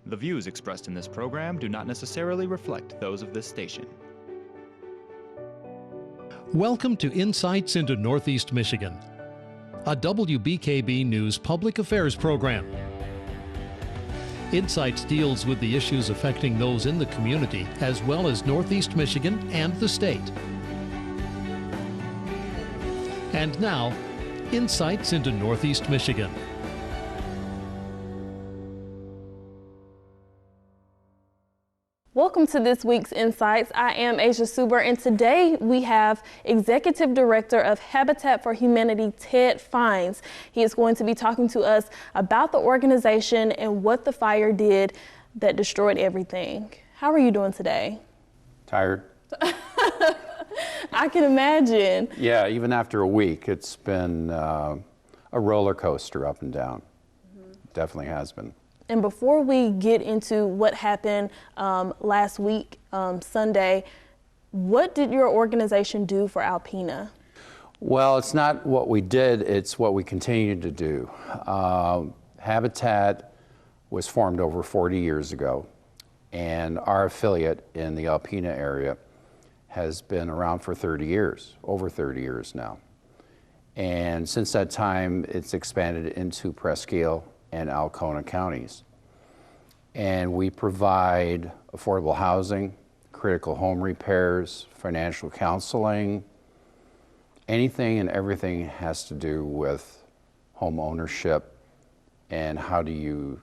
The views expressed in this program do not necessarily reflect those of this station. Welcome to Insights into Northeast Michigan, a WBKB News public affairs program. Insights deals with the issues affecting those in the community as well as Northeast Michigan and the state. And now, Insights into Northeast Michigan. Welcome to this week's Insights. I am Asia Suber, and today we have Executive Director of Habitat for Humanity, Ted Fines. He is going to be talking to us about the organization and what the fire did that destroyed everything. How are you doing today? Tired. I can imagine. Yeah, even after a week, it's been a roller coaster up and down. Definitely has been. And before we get into what happened last week, Sunday, what did your organization do for Alpena? Well, it's not what we did, it's what we continue to do. Habitat was formed over 40 years ago, and our affiliate in the Alpena area has been around for 30 years, over 30 years now. And since that time, it's expanded into Presque and Alcona counties. And we provide affordable housing, critical home repairs, financial counseling, anything and everything has to do with home ownership and how do you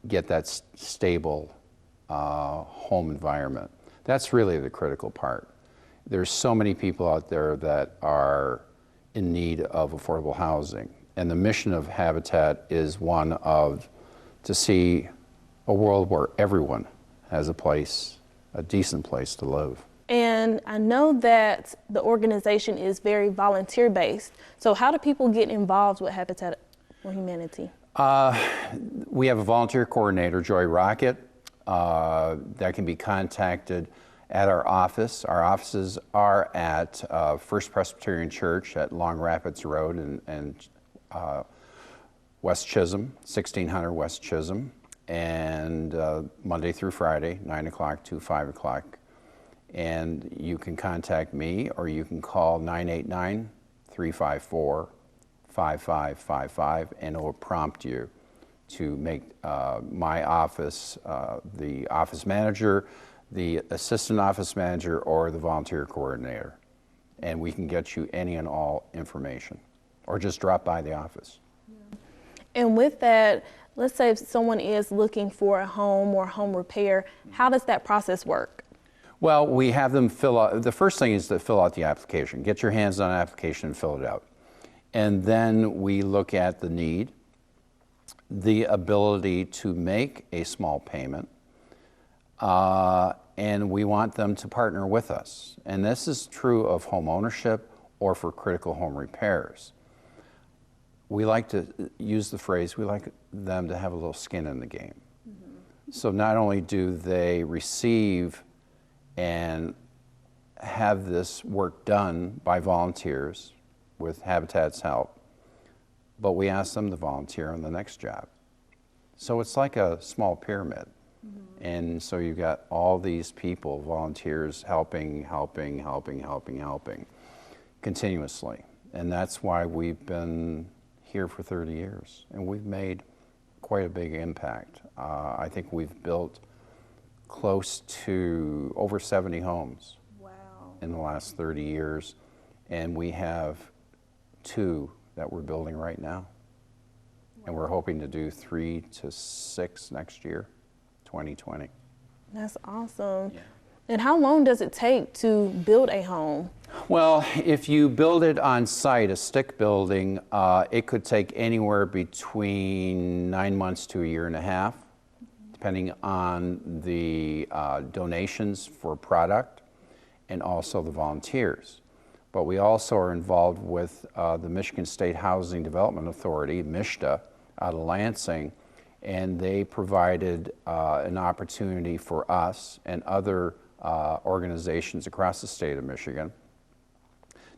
get that stable home environment. That's really the critical part. There's so many people out there that are in need of affordable housing. And the mission of Habitat is one of to see a world where everyone has a place, a decent place to live. And I know that the organization is very volunteer-based. So how do people get involved with Habitat for Humanity? We have a volunteer coordinator, Joy Rocket, that can be contacted at our office. Our offices are at First Presbyterian Church at Long Rapids Road and West Chisholm, 1600 West Chisholm, and Monday through Friday, 9 o'clock to 5 o'clock. And you can contact me or you can call 989-354-5555 and it will prompt you to make my office, the office manager, the assistant office manager, or the volunteer coordinator. And we can get you any and all information, or just drop by the office. And with that, let's say if someone is looking for a home or home repair, how does that process work? Well, we have them fill out, the first thing is to fill out the application. Get your hands on an application and fill it out. And then we look at the need, the ability to make a small payment, and we want them to partner with us. And this is true of home ownership or for critical home repairs. We like to use the phrase, we like them to have a little skin in the game. So not only do they receive and have this work done by volunteers with Habitat's help, but we ask them to volunteer on the next job. So it's like a small pyramid. And so you've got all these people, volunteers, helping continuously. And that's why we've been here for 30 years. And we've made quite a big impact. I think we've built close to over 70 homes in the last 30 years. And we have 2 that we're building right now. And we're hoping to do 3 to 6 next year, 2020. That's awesome. Yeah. And how long does it take to build a home? Well, if you build it on site, a stick building, it could take anywhere between 9 months to a year and a half, depending on the donations for product and also the volunteers. But we also are involved with the Michigan State Housing Development Authority, MSHDA, out of Lansing, and they provided an opportunity for us and other organizations across the state of Michigan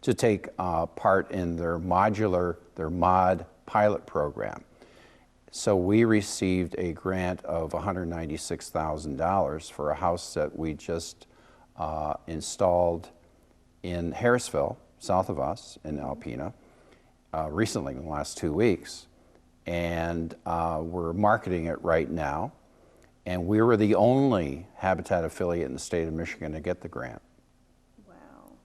to take part in their MOD pilot program. So we received a grant of $196,000 for a house that we just installed in Harrisville, south of us in Alpena, recently in the last 2 weeks. And we're marketing it right now. And we were the only Habitat affiliate in the state of Michigan to get the grant. Wow.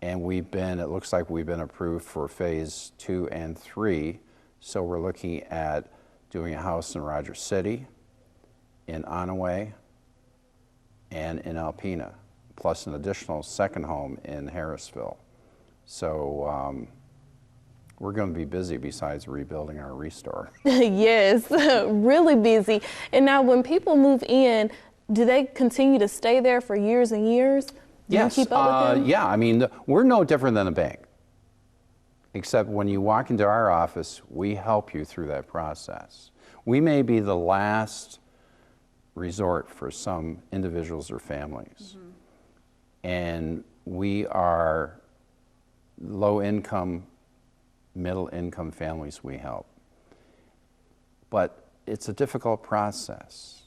And it looks like we've been approved for phase 2 and 3. So we're looking at doing a house in Rogers City, in Onaway, and in Alpena, plus an additional second home in Harrisville. So we're going to be busy besides rebuilding our restore. Yes, really busy. And now when people move in, do they continue to stay there for years and years? Do Yes, you keep up with them? yeah, I mean, we're no different than a bank, except when you walk into our office, we help you through that process. We may be the last resort for some individuals or families. And we are low income, middle income families we help. But it's a difficult process.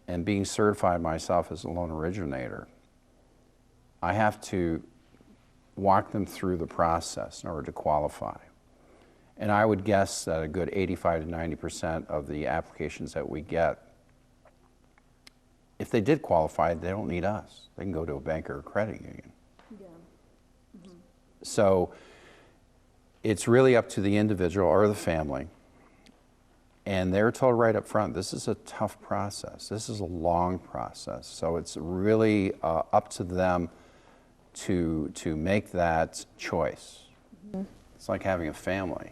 And being certified myself as a loan originator, I have to walk them through the process in order to qualify. And I would guess that a good 85 to 90% of the applications that we get, if they did qualify, they don't need us. They can go to a bank or a credit union. Yeah. So it's really up to the individual or the family. And they're told right up front, this is a tough process. This is a long process. So it's really up to them to make that choice. It's like having a family.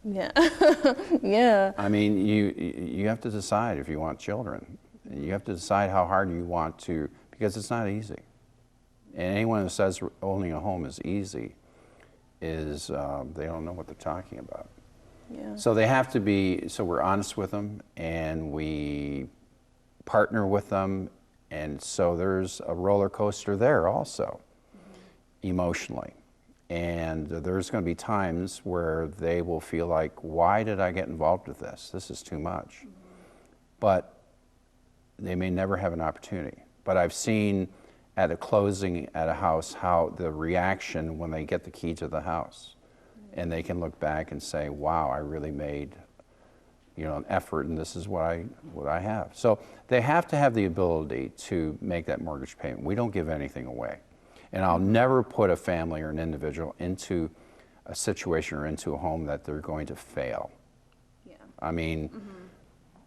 Yeah. Yeah. I mean, you have to decide if you want children. You have to decide how hard you want to, because it's not easy. And anyone who says owning a home is easy is, they don't know what they're talking about. Yeah. So they have to be, so we're honest with them and we partner with them. And so there's a roller coaster there also, emotionally. And there's going to be times where they will feel like, why did I get involved with this? This is too much. But they may never have an opportunity. But I've seen at a closing at a house how the reaction when they get the key to the house. And they can look back and say, wow, I really made, an effort, and this is what I have. So they have to have the ability to make that mortgage payment. We don't give anything away. And I'll never put a family or an individual into a situation or into a home that they're going to fail. Yeah. I mean,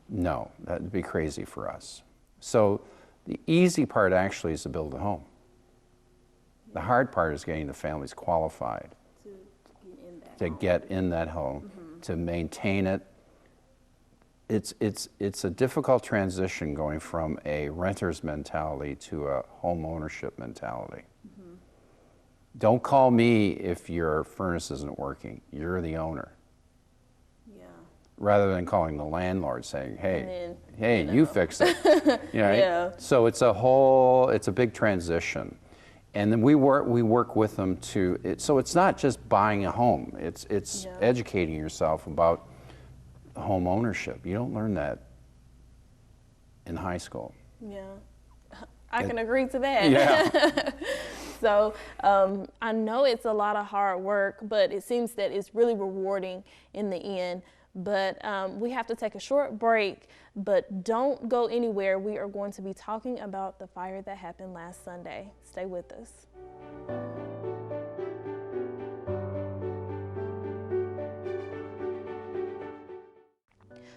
no, that'd be crazy for us. So the easy part actually is to build a home. The hard part is getting the families qualified to get in that home, to maintain it. It's a difficult transition going from a renter's mentality to a home ownership mentality. Don't call me if your furnace isn't working. You're the owner. Yeah. Rather than calling the landlord saying, hey, then, you fix it. Right? Yeah. So it's a big transition. And then we work with them so it's not just buying a home. It's educating yourself about home ownership. You don't learn that in high school. Yeah. I can agree to that. Yeah. So I know it's a lot of hard work, but it seems that it's really rewarding in the end. But we have to take a short break, but don't go anywhere. We are going to be talking about the fire that happened last Sunday. Stay with us.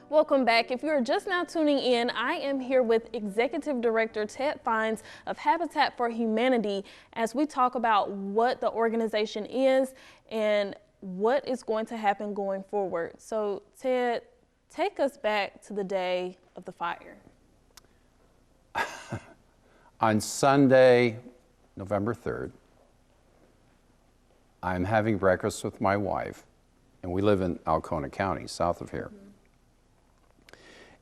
Welcome back. If you're just now tuning in, I am here with Executive Director Ted Fines of Habitat for Humanity as we talk about what the organization is and what is going to happen going forward. So Ted, take us back to the day of the fire. On Sunday, November 3rd, I'm having breakfast with my wife, and we live in Alcona County, south of here.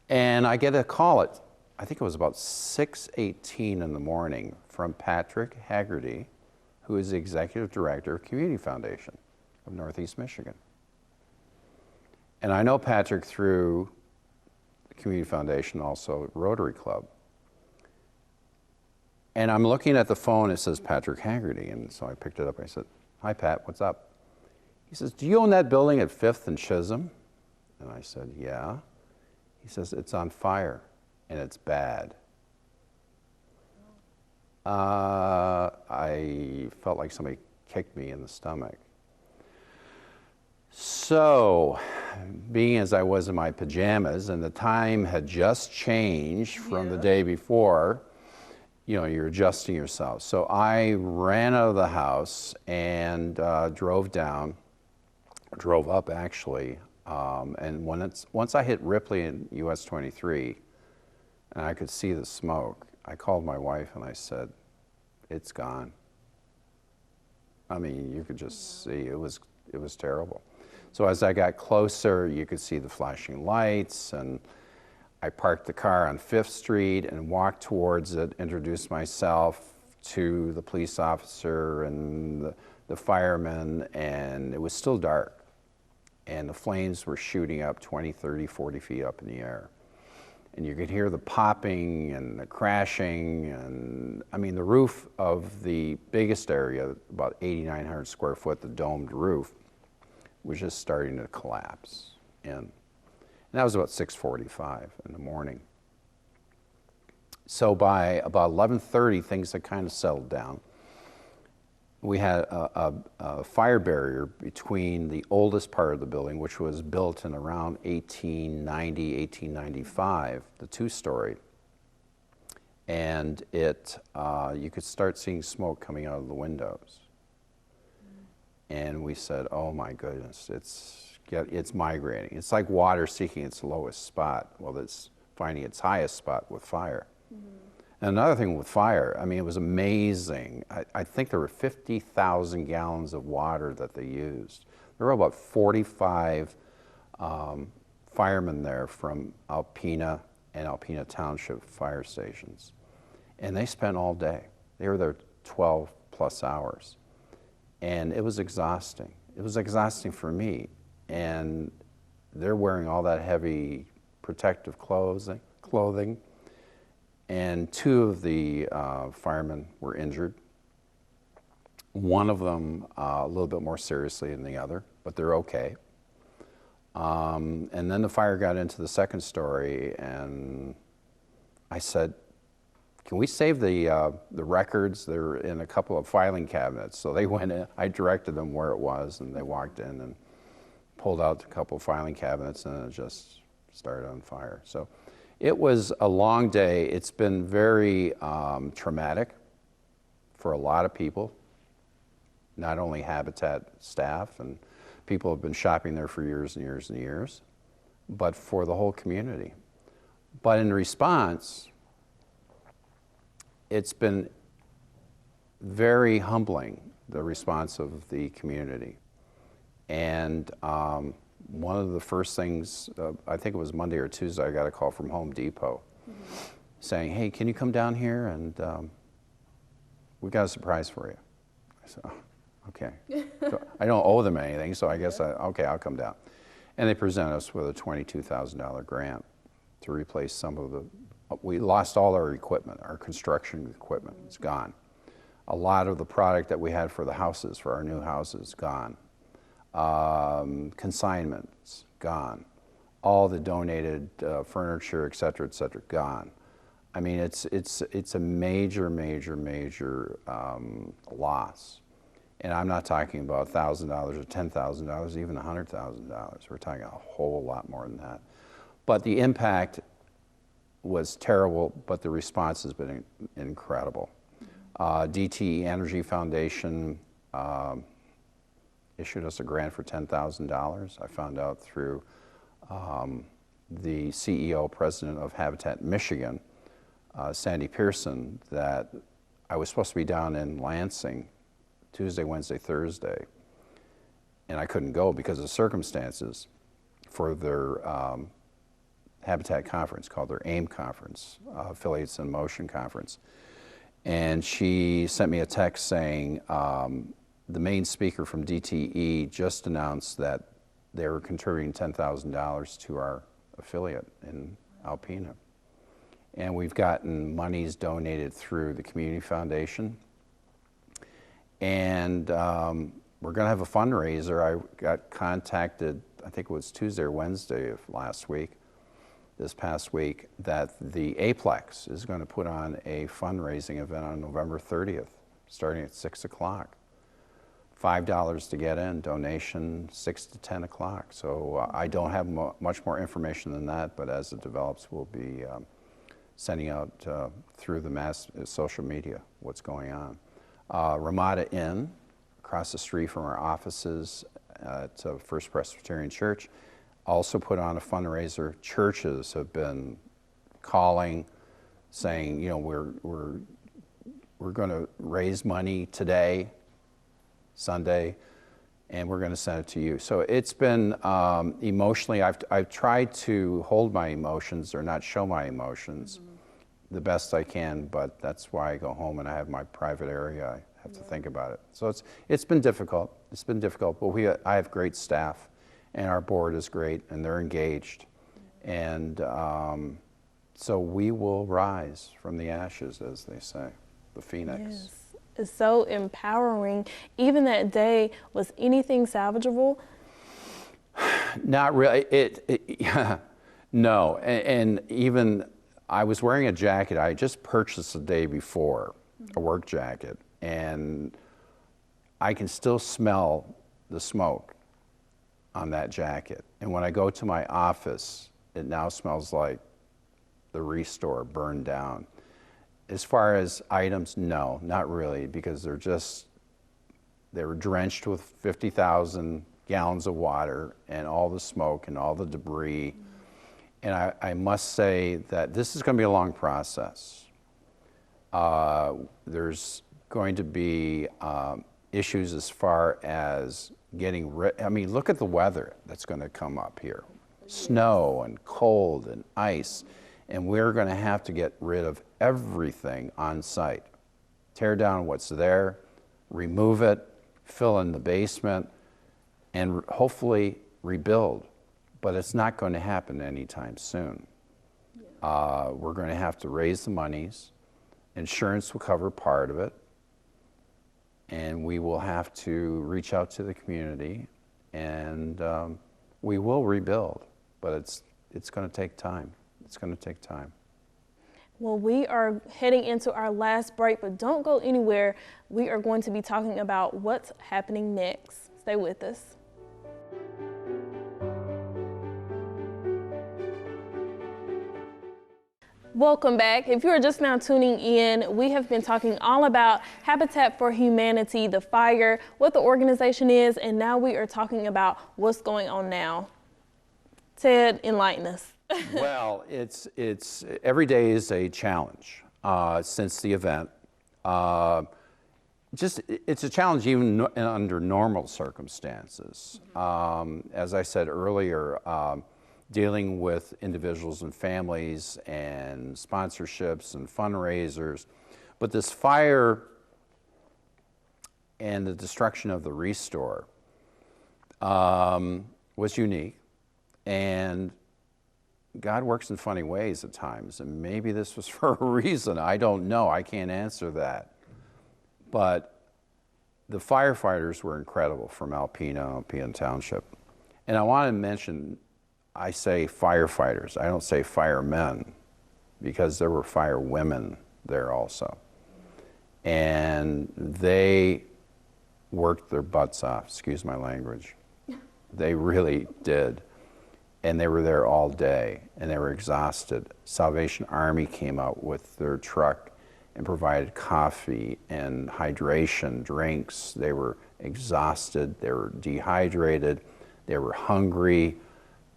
And I get a call at, I think it was about 6:18 in the morning from Patrick Haggerty, who is the Executive Director of Community Foundation of Northeast Michigan. And I know Patrick through Community Foundation, also Rotary Club. And I'm looking at the phone, it says Patrick Haggerty, and so I picked it up. I said, "Hi, Pat, what's up?" He says, "Do you own that building at 5th and Chisholm?" And I said, "Yeah." He says, "It's on fire, and it's bad." I felt like somebody kicked me in the stomach. So, being as I was in my pajamas, and the time had just changed from the day before, you know, you're adjusting yourself. So I ran out of the house and drove up actually, and once I hit Ripley and US 23, and I could see the smoke, I called my wife and I said, "It's gone." I mean, you could just see, it was terrible. So as I got closer, you could see the flashing lights, and I parked the car on 5th Street and walked towards it, introduced myself to the police officer and the firemen, and it was still dark. And the flames were shooting up 20, 30, 40 feet up in the air. And you could hear the popping and the crashing, and I mean, the roof of the biggest area, about 8,900 square foot, the domed roof, was just starting to collapse in. And that was about 6:45 in the morning. So by about 11:30, things had kind of settled down. We had a fire barrier between the oldest part of the building, which was built in around 1890, 1895, the 2-story. And you could start seeing smoke coming out of the windows. And we said, "Oh my goodness, it's migrating. It's like water seeking its lowest spot." Well, it's finding its highest spot with fire. And another thing with fire, I mean, it was amazing. I think there were 50,000 gallons of water that they used. There were about 45 firemen there from Alpena and Alpena Township fire stations. And they spent all day. They were there 12 plus hours. And it was exhausting. It was exhausting for me. And they're wearing all that heavy protective clothing. And 2 of the firemen were injured. One of them a little bit more seriously than the other, but they're okay. And then the fire got into the 2nd story, and I said, "Can we save the records? They're in a couple of filing cabinets." So they went in. I directed them where it was, and they walked in and pulled out a couple of filing cabinets, and it just started on fire. So it was a long day. It's been very traumatic for a lot of people, not only Habitat staff, and people have been shopping there for years and years and years, but for the whole community. But in response, it's been very humbling, the response of the community. And one of the first things, I think it was Monday or Tuesday, I got a call from Home Depot saying, "Hey, can you come down here, and we got a surprise for you." I said, "Oh, okay." So I don't owe them anything, so I guess, okay, I'll come down. And they presented us with a $22,000 grant to replace some of the, we lost all our equipment, our construction equipment, it's gone. A lot of the product that we had for the houses, for our new houses, gone. Consignments, gone. All the donated furniture, et cetera, gone. I mean, it's a major, major, major loss. And I'm not talking about $1,000 or $10,000, even $100,000. We're talking a whole lot more than that. But the impact was terrible, but the response has been incredible. DTE Energy Foundation issued us a grant for $10,000. I found out through the CEO, president of Habitat Michigan, Sandy Pearson, that I was supposed to be down in Lansing Tuesday, Wednesday, Thursday, and I couldn't go because of circumstances for their Habitat conference called their AIM conference, Affiliates in Motion conference. And she sent me a text saying the main speaker from DTE just announced that they were contributing $10,000 to our affiliate in Alpena. And we've gotten monies donated through the Community Foundation. And we're going to have a fundraiser. I got contacted, I think it was Tuesday or Wednesday of this past week, that the Aplex is going to put on a fundraising event on November 30th, starting at 6 o'clock. $5 to get in, donation 6 to 10 o'clock. So I don't have much more information than that, but as it develops, we'll be sending out through the mass social media what's going on. Ramada Inn, across the street from our offices at First Presbyterian Church, also put on a fundraiser. Churches have been calling, saying, you know, we're going to raise money today, Sunday, and we're going to send it to you. So it's been emotionally, I've tried to hold my emotions or not show my emotions the best I can, but that's why I go home and I have my private area. I have to think about it. So it's been difficult. It's been difficult, but I have great staff, and our board is great, and they're engaged. And so we will rise from the ashes, as they say, the phoenix. Yes. It's so empowering. Even that day, was anything salvageable? Not really. No. And even I was wearing a jacket I just purchased the day before, a work jacket, and I can still smell the smoke on that jacket. And when I go to my office, it now smells like the Restore burned down. As far as items, no, not really, because they were drenched with 50,000 gallons of water and all the smoke and all the debris. And I must say that this is going to be a long process. There's going to be issues as far as getting rid. I mean, look at the weather that's going to come up here. Snow and cold and ice. And we're going to have to get rid of everything on site. Tear down what's there, remove it, fill in the basement, and hopefully rebuild. But it's not going to happen anytime soon. We're going to have to raise the monies. Insurance will cover part of it. And we will have to reach out to the community, and we will rebuild. But it's going to take time. It's going to take time. Well, we are heading into our last break, but don't go anywhere. We are going to be talking about what's happening next. Stay with us. Welcome back. If you are just now tuning in, we have been talking all about Habitat for Humanity, the fire, what the organization is, and now we are talking about what's going on now. Ted, enlighten us. Well, it's every day is a challenge since the event. It's a challenge even under normal circumstances. As I said earlier, dealing with individuals and families and sponsorships and fundraisers, but this fire and the destruction of the Restore was unique, and God works in funny ways at times, and maybe this was for a reason. I don't know. I can't answer that. But the firefighters were incredible from Alpena Township. And I want to mention, I say firefighters. I don't say firemen, because there were fire women there also. And they worked their butts off, excuse my language. They really did. And they were there all day, and they were exhausted. Salvation Army came out with their truck and provided coffee and hydration, drinks. They were exhausted, they were dehydrated, they were hungry.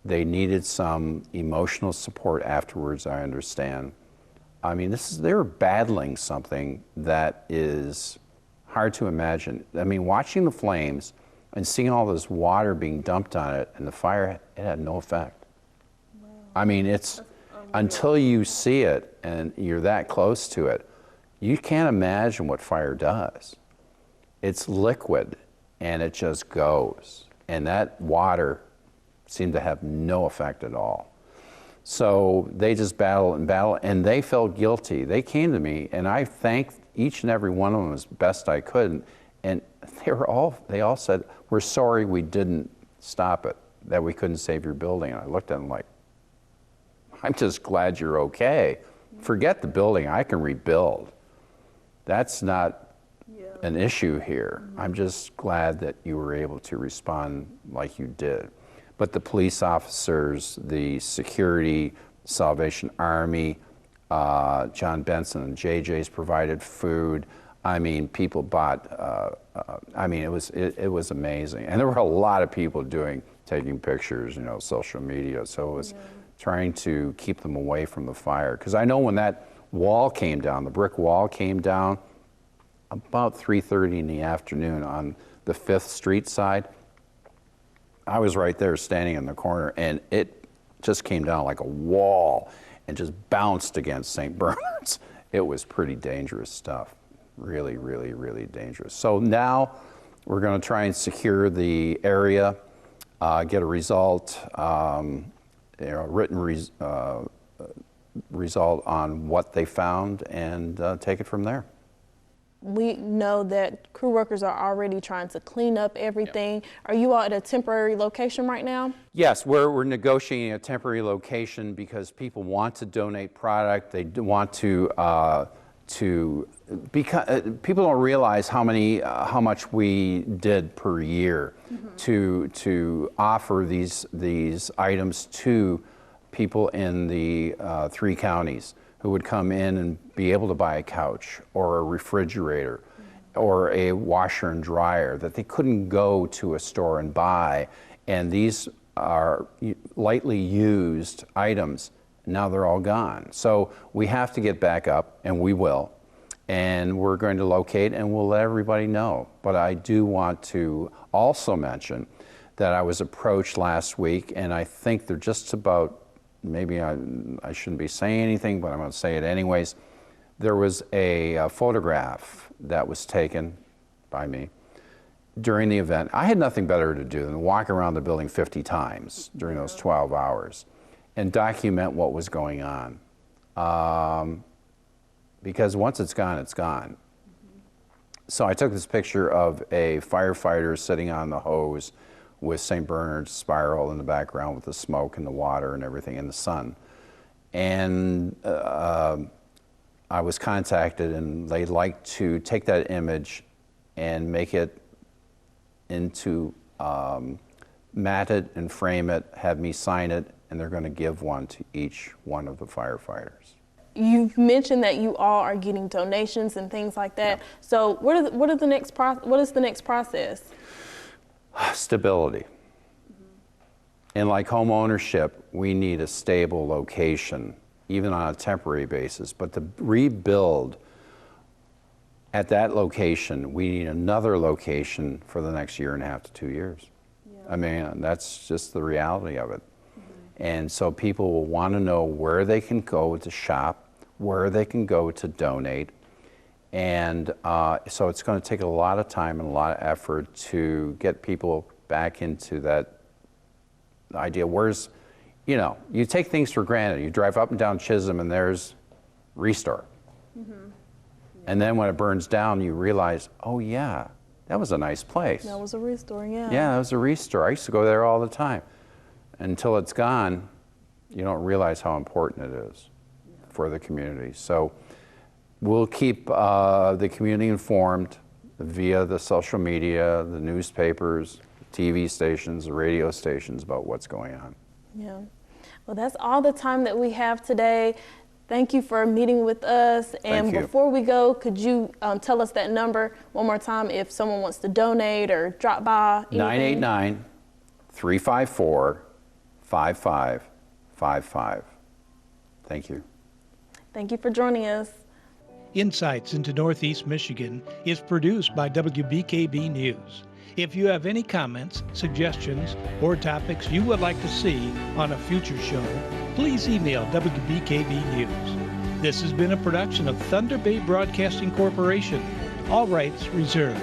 They needed some emotional support afterwards, I understand. I mean, they were battling something that is hard to imagine. I mean, watching the flames and seeing all this water being dumped on it, and the fire, it had no effect. Wow. I mean, it's until you see it and you're that close to it, you can't imagine what fire does. It's liquid, and it just goes. And that water seemed to have no effect at all. So they just battled and battled, and they felt guilty. They came to me, and I thanked each and every one of them as best I could. And they all said, "We're sorry we didn't stop it, that we couldn't save your building." And I looked at them like, "I'm just glad you're okay. Forget the building, I can rebuild. That's not an issue here. I'm just glad that you were able to respond like you did." But the police officers, the security, Salvation Army, John Benson and JJ's provided food. I mean, people bought, it was amazing. And there were a lot of people taking pictures, social media. So it was trying to keep them away from the fire. Because I know when that wall came down, the brick wall came down, about 3:30 in the afternoon on the 5th Street side, I was right there standing in the corner, and it just came down like a wall and just bounced against St. Bernard's. It was pretty dangerous stuff. Really, really, really dangerous. So now we're going to try and secure the area, get a result, written result on what they found, and take it from there. We know that crew workers are already trying to clean up everything. Yep. Are you all at a temporary location right now? Yes, we're negotiating a temporary location because people want to donate product. They want because people don't realize how much we did per year to offer these items to people in the 3 counties who would come in and be able to buy a couch or a refrigerator or a washer and dryer that they couldn't go to a store and buy. And these are lightly used items. Now they're all gone. So we have to get back up, and we will. And we're going to locate, and we'll let everybody know. But I do want to also mention that I was approached last week, and I think they're just about, maybe I shouldn't be saying anything, but I'm going to say it anyways. There was a photograph that was taken by me during the event. I had nothing better to do than walk around the building 50 times during those 12 hours and document what was going on. Because once it's gone, it's gone. So I took this picture of a firefighter sitting on the hose with St. Bernard's spiral in the background with the smoke and the water and everything in the sun. And I was contacted, and they'd like to take that image and make it into, mat it and frame it, have me sign it, and they're going to give one to each one of the firefighters. You've mentioned that you all are getting donations and things like that. Yeah. So what is the next process? Stability. And like home ownership, we need a stable location, even on a temporary basis. But to rebuild at that location, we need another location for the next 1.5 to 2 years. Yeah. I mean, that's just the reality of it. And so people will want to know where they can go to shop, where they can go to donate. And so it's going to take a lot of time and a lot of effort to get people back into that idea. Where's, you take things for granted. You drive up and down Chisholm and there's Restore. Mm-hmm. Yeah. And then when it burns down, you realize, oh yeah, that was a nice place. That was a Restore, yeah. Yeah, that was a Restore. I used to go there all the time. Until it's gone, you don't realize how important it is for the community. So we'll keep the community informed via the social media, the newspapers, TV stations, the radio stations about what's going on. Yeah. Well, that's all the time that we have today. Thank you for meeting with us. And before we go, could you tell us that number one more time if someone wants to donate or drop by? 989-354-5555. Thank you. Thank you for joining us. Insights into Northeast Michigan is produced by WBKB News. If you have any comments, suggestions, or topics you would like to see on a future show, please email WBKB News. This has been a production of Thunder Bay Broadcasting Corporation. All rights reserved.